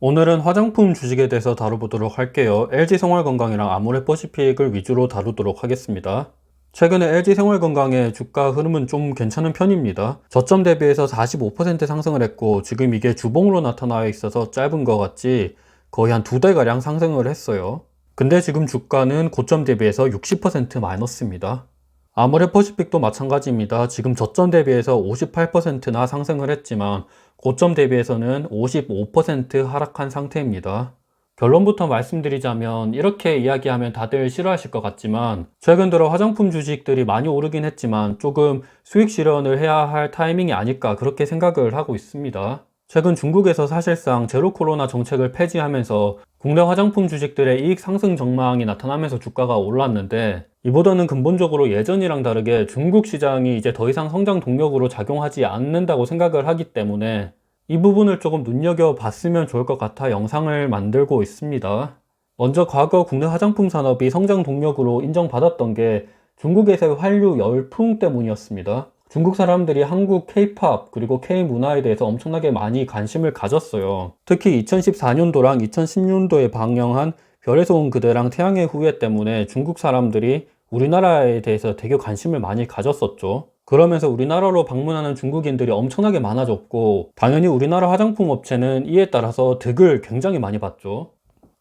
오늘은 화장품 주식에 대해서 다뤄보도록 할게요. LG생활건강이랑 아모레퍼시픽을 위주로 다루도록 하겠습니다. 최근에 LG생활건강의 주가 흐름은 좀 괜찮은 편입니다. 저점 대비해서 45% 상승을 했고 지금 이게 주봉으로 나타나 있어서 짧은 것 같지 거의 한 2달가량 상승을 했어요. 근데 지금 주가는 고점 대비해서 60% 마이너스입니다. 아모레퍼시픽도 마찬가지입니다. 지금 저점 대비해서 58%나 상승을 했지만 고점 대비해서는 55% 하락한 상태입니다. 결론부터 말씀드리자면 이렇게 이야기하면 다들 싫어하실 것 같지만 최근 들어 화장품 주식들이 많이 오르긴 했지만 조금 수익 실현을 해야 할 타이밍이 아닐까 그렇게 생각을 하고 있습니다. 최근 중국에서 사실상 제로 코로나 정책을 폐지하면서 국내 화장품 주식들의 이익 상승 전망이 나타나면서 주가가 올랐는데 이보다는 근본적으로 예전이랑 다르게 중국 시장이 이제 더 이상 성장 동력으로 작용하지 않는다고 생각을 하기 때문에 이 부분을 조금 눈여겨봤으면 좋을 것 같아 영상을 만들고 있습니다. 먼저 과거 국내 화장품 산업이 성장 동력으로 인정받았던 게 중국에서의 한류 열풍 때문이었습니다. 중국 사람들이 한국 K-팝 그리고 K-문화에 대해서 엄청나게 많이 관심을 가졌어요. 특히 2014년도랑 2010년도에 방영한 별에서 온 그대랑 태양의 후예 때문에 중국 사람들이 우리나라에 대해서 되게 관심을 많이 가졌었죠. 그러면서 우리나라로 방문하는 중국인들이 엄청나게 많아졌고 당연히 우리나라 화장품 업체는 이에 따라서 득을 굉장히 많이 봤죠.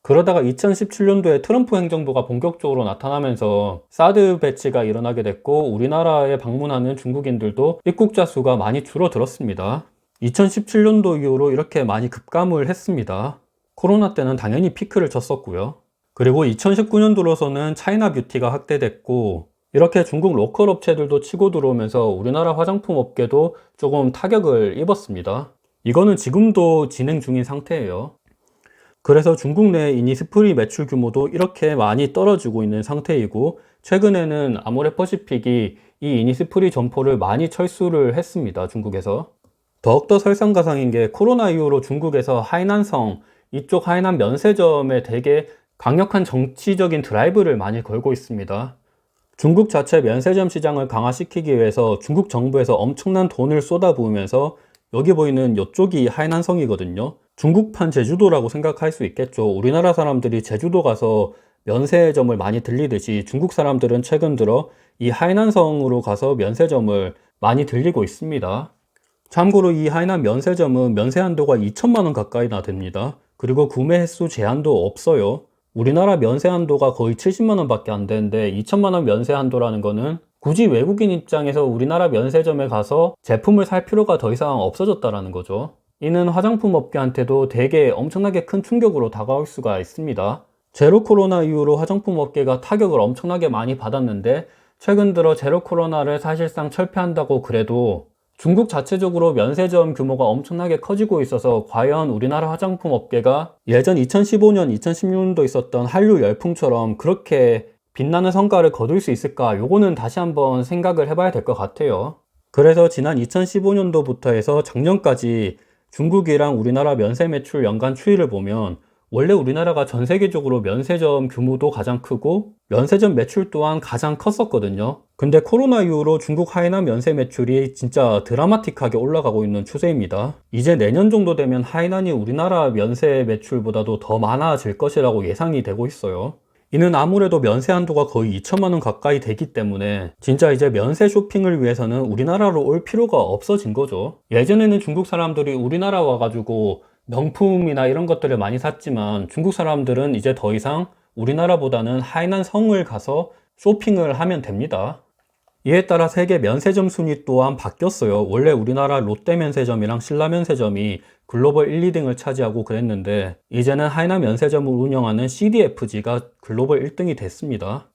그러다가 2017년도에 트럼프 행정부가 본격적으로 나타나면서 사드 배치가 일어나게 됐고 우리나라에 방문하는 중국인들도 입국자 수가 많이 줄어들었습니다. 2017년도 이후로 이렇게 많이 급감을 했습니다. 코로나 때는 당연히 피크를 쳤었고요. 그리고 2019년도로서는 차이나 뷰티가 확대됐고 이렇게 중국 로컬 업체들도 치고 들어오면서 우리나라 화장품 업계도 조금 타격을 입었습니다. 이거는 지금도 진행 중인 상태예요. 그래서 중국 내 이니스프리 매출 규모도 이렇게 많이 떨어지고 있는 상태이고 최근에는 아모레퍼시픽이 이 이니스프리 점포를 많이 철수를 했습니다. 중국에서. 더욱더 설상가상인 게 코로나 이후로 중국에서 하이난성 이쪽 하이난 면세점에 되게 강력한 정치적인 드라이브를 많이 걸고 있습니다. 중국 자체 면세점 시장을 강화시키기 위해서 중국 정부에서 엄청난 돈을 쏟아부으면서 여기 보이는 이쪽이 하이난성이거든요. 중국판 제주도라고 생각할 수 있겠죠. 우리나라 사람들이 제주도 가서 면세점을 많이 들리듯이 중국 사람들은 최근 들어 이 하이난성으로 가서 면세점을 많이 들리고 있습니다. 참고로 이 하이난 면세점은 면세 한도가 2천만 원 가까이나 됩니다. 그리고 구매 횟수 제한도 없어요. 우리나라 면세 한도가 거의 70만 원 밖에 안 되는데 2천만 원 면세 한도라는 거는 굳이 외국인 입장에서 우리나라 면세점에 가서 제품을 살 필요가 더 이상 없어졌다라는 거죠. 이는 화장품 업계한테도 되게 엄청나게 큰 충격으로 다가올 수가 있습니다. 제로 코로나 이후로 화장품 업계가 타격을 엄청나게 많이 받았는데 최근 들어 제로 코로나를 사실상 철폐한다고 그래도 중국 자체적으로 면세점 규모가 엄청나게 커지고 있어서 과연 우리나라 화장품 업계가 예전 2015년, 2016년도 있었던 한류 열풍처럼 그렇게 빛나는 성과를 거둘 수 있을까? 요거는 다시 한번 생각을 해봐야 될 것 같아요. 그래서 지난 2015년도부터 해서 작년까지 중국이랑 우리나라 면세 매출 연간 추이를 보면 원래 우리나라가 전 세계적으로 면세점 규모도 가장 크고 면세점 매출 또한 가장 컸었거든요. 근데 코로나 이후로 중국 하이난 면세 매출이 진짜 드라마틱하게 올라가고 있는 추세입니다. 이제 내년 정도 되면 하이난이 우리나라 면세 매출보다도 더 많아질 것이라고 예상이 되고 있어요. 이는 아무래도 면세 한도가 거의 2천만 원 가까이 되기 때문에 진짜 이제 면세 쇼핑을 위해서는 우리나라로 올 필요가 없어진 거죠. 예전에는 중국 사람들이 우리나라 와가지고 명품이나 이런 것들을 많이 샀지만 중국 사람들은 이제 더 이상 우리나라보다는 하이난 성을 가서 쇼핑을 하면 됩니다. 이에 따라 세계 면세점 순위 또한 바뀌었어요. 원래 우리나라 롯데 면세점이랑 신라 면세점이 글로벌 1, 2등을 차지하고 그랬는데 이제는 하이난 면세점을 운영하는 CDFG가 글로벌 1등이 됐습니다.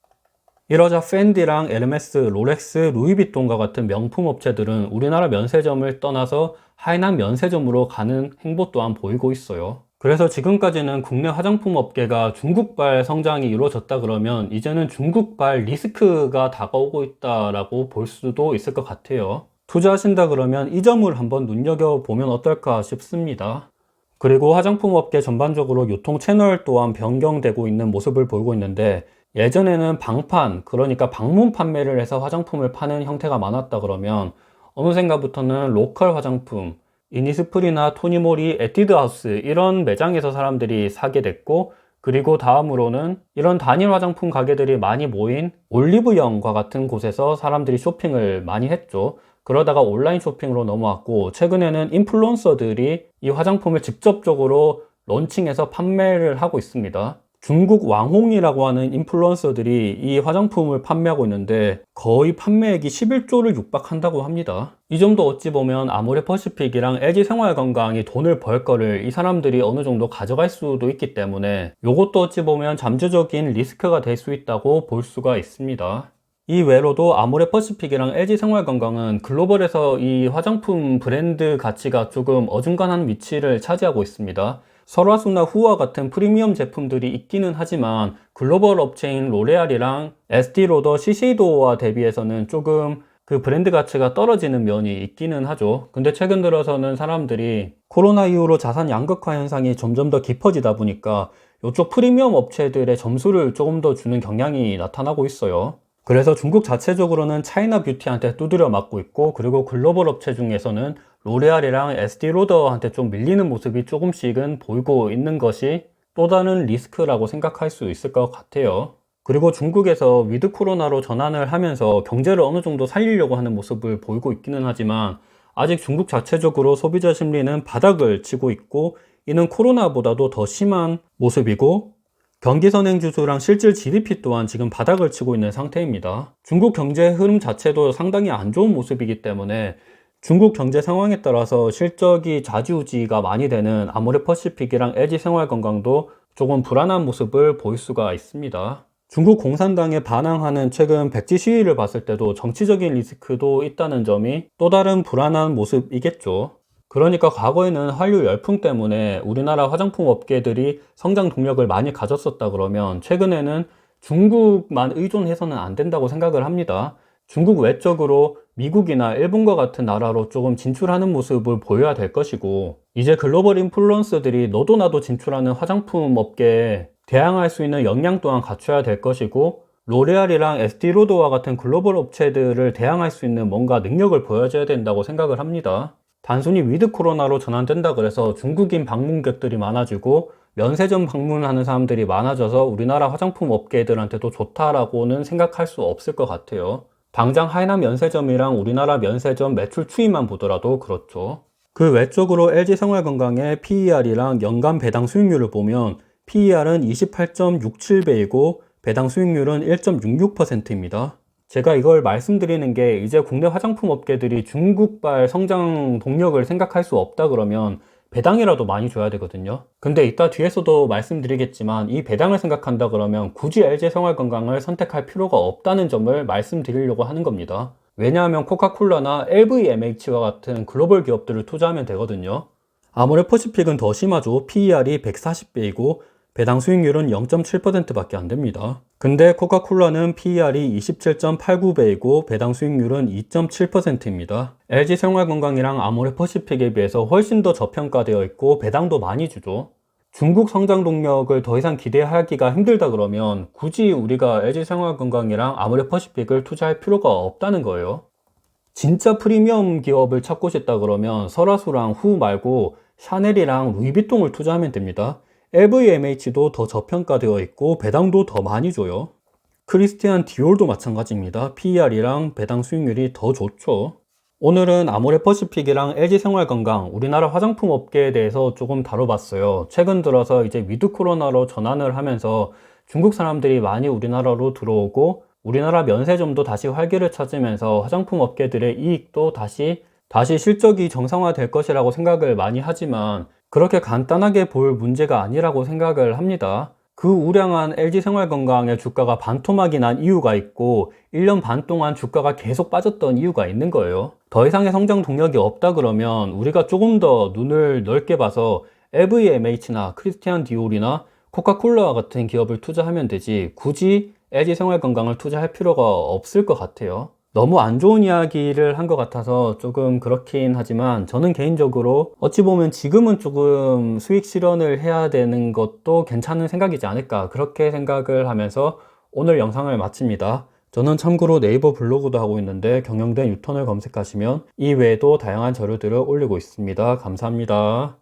이러자 팬디랑 에르메스, 롤렉스, 루이비통과 같은 명품 업체들은 우리나라 면세점을 떠나서 하이난 면세점으로 가는 행보 또한 보이고 있어요. 그래서 지금까지는 국내 화장품 업계가 중국발 성장이 이루어졌다 그러면 이제는 중국발 리스크가 다가오고 있다라고 볼 수도 있을 것 같아요. 투자하신다 그러면 이 점을 한번 눈여겨보면 어떨까 싶습니다. 그리고 화장품 업계 전반적으로 유통 채널 또한 변경되고 있는 모습을 보이고 있는데 예전에는 방판, 그러니까 방문 판매를 해서 화장품을 파는 형태가 많았다 그러면 어느샌가부터는 로컬 화장품, 이니스프리나 토니모리, 에뛰드하우스 이런 매장에서 사람들이 사게 됐고, 그리고 다음으로는 이런 단일 화장품 가게들이 많이 모인 올리브영과 같은 곳에서 사람들이 쇼핑을 많이 했죠. 그러다가 온라인 쇼핑으로 넘어왔고, 최근에는 인플루언서들이 이 화장품을 직접적으로 론칭해서 판매를 하고 있습니다. 중국 왕홍이라고 하는 인플루언서들이 이 화장품을 판매하고 있는데 거의 판매액이 11조를 육박한다고 합니다. 이 점도 어찌 보면 아모레퍼시픽이랑 LG생활건강이 돈을 벌 거를 이 사람들이 어느 정도 가져갈 수도 있기 때문에 이것도 어찌 보면 잠재적인 리스크가 될 수 있다고 볼 수가 있습니다. 이 외로도 아모레퍼시픽이랑 LG생활건강은 글로벌에서 이 화장품 브랜드 가치가 조금 어중간한 위치를 차지하고 있습니다. 설화수나 후와 같은 프리미엄 제품들이 있기는 하지만 글로벌 업체인 로레알이랑 에스티로더, 시세이도와 대비해서는 조금 그 브랜드 가치가 떨어지는 면이 있기는 하죠. 근데 최근 들어서는 사람들이 코로나 이후로 자산 양극화 현상이 점점 더 깊어지다 보니까 이쪽 프리미엄 업체들의 점수를 조금 더 주는 경향이 나타나고 있어요. 그래서 중국 자체적으로는 차이나 뷰티한테 두드려 맞고 있고, 그리고 글로벌 업체 중에서는 로레알이랑 에스티로더한테 좀 밀리는 모습이 조금씩은 보이고 있는 것이 또 다른 리스크라고 생각할 수 있을 것 같아요. 그리고 중국에서 위드 코로나로 전환을 하면서 경제를 어느 정도 살리려고 하는 모습을 보이고 있기는 하지만 아직 중국 자체적으로 소비자 심리는 바닥을 치고 있고, 이는 코로나보다도 더 심한 모습이고, 경기선행지수랑 실질 GDP 또한 지금 바닥을 치고 있는 상태입니다. 중국 경제 흐름 자체도 상당히 안 좋은 모습이기 때문에 중국 경제 상황에 따라서 실적이 좌지우지가 많이 되는 아모레퍼시픽이랑 LG생활건강도 조금 불안한 모습을 보일 수가 있습니다. 중국 공산당에 반항하는 최근 백지 시위를 봤을 때도 정치적인 리스크도 있다는 점이 또 다른 불안한 모습이겠죠. 그러니까 과거에는 한류 열풍 때문에 우리나라 화장품 업계들이 성장 동력을 많이 가졌었다 그러면 최근에는 중국만 의존해서는 안 된다고 생각을 합니다. 중국 외적으로 미국이나 일본과 같은 나라로 조금 진출하는 모습을 보여야 될 것이고, 이제 글로벌 인플루언서들이 너도 나도 진출하는 화장품 업계에 대항할 수 있는 역량 또한 갖춰야 될 것이고, 로레알이랑 에스티로더와 같은 글로벌 업체들을 대항할 수 있는 뭔가 능력을 보여줘야 된다고 생각을 합니다. 단순히 위드 코로나로 전환된다 그래서 중국인 방문객들이 많아지고 면세점 방문하는 사람들이 많아져서 우리나라 화장품 업계들한테도 좋다라고는 생각할 수 없을 것 같아요. 당장 하이나 면세점이랑 우리나라 면세점 매출 추이만 보더라도 그렇죠. 그 외적으로 LG생활건강의 PER이랑 연간 배당 수익률을 보면 PER은 28.67배이고 배당 수익률은 1.66%입니다. 제가 이걸 말씀드리는 게 이제 국내 화장품 업계들이 중국발 성장 동력을 생각할 수 없다 그러면 배당이라도 많이 줘야 되거든요. 근데 이따 뒤에서도 말씀드리겠지만 이 배당을 생각한다 그러면 굳이 LG생활건강을 선택할 필요가 없다는 점을 말씀드리려고 하는 겁니다. 왜냐하면 코카콜라나 LVMH와 같은 글로벌 기업들을 투자하면 되거든요. 아모레퍼시픽은 더 심하죠. PER이 140배이고 배당 수익률은 0.7%밖에 안 됩니다. 근데 코카콜라는 PER이 27.89배이고 배당 수익률은 2.7%입니다. LG생활건강이랑 아모레퍼시픽에 비해서 훨씬 더 저평가되어 있고 배당도 많이 주죠. 중국 성장 동력을 더 이상 기대하기가 힘들다 그러면 굳이 우리가 LG생활건강이랑 아모레퍼시픽을 투자할 필요가 없다는 거예요. 진짜 프리미엄 기업을 찾고 싶다 그러면 설화수랑 후 말고 샤넬이랑 루이비통을 투자하면 됩니다. LVMH도 더 저평가되어 있고 배당도 더 많이 줘요. 크리스티안 디올도 마찬가지입니다. PER이랑 배당 수익률이 더 좋죠. 오늘은 아모레퍼시픽이랑 LG생활건강, 우리나라 화장품 업계에 대해서 조금 다뤄봤어요. 최근 들어서 이제 위드 코로나로 전환을 하면서 중국 사람들이 많이 우리나라로 들어오고 우리나라 면세점도 다시 활기를 찾으면서 화장품 업계들의 이익도 다시 실적이 정상화될 것이라고 생각을 많이 하지만 그렇게 간단하게 볼 문제가 아니라고 생각을 합니다. 그 우량한 LG생활건강의 주가가 반토막이 난 이유가 있고 1년 반 동안 주가가 계속 빠졌던 이유가 있는 거예요. 더 이상의 성장 동력이 없다 그러면 우리가 조금 더 눈을 넓게 봐서 LVMH나 크리스티안 디올이나 코카콜라와 같은 기업을 투자하면 되지 굳이 LG생활건강을 투자할 필요가 없을 것 같아요. 너무 안 좋은 이야기를 한 것 같아서 조금 그렇긴 하지만 저는 개인적으로 어찌 보면 지금은 조금 수익 실현을 해야 되는 것도 괜찮은 생각이지 않을까 그렇게 생각을 하면서 오늘 영상을 마칩니다. 저는 참고로 네이버 블로그도 하고 있는데 경영된 유턴을 검색하시면 이 외에도 다양한 자료들을 올리고 있습니다. 감사합니다.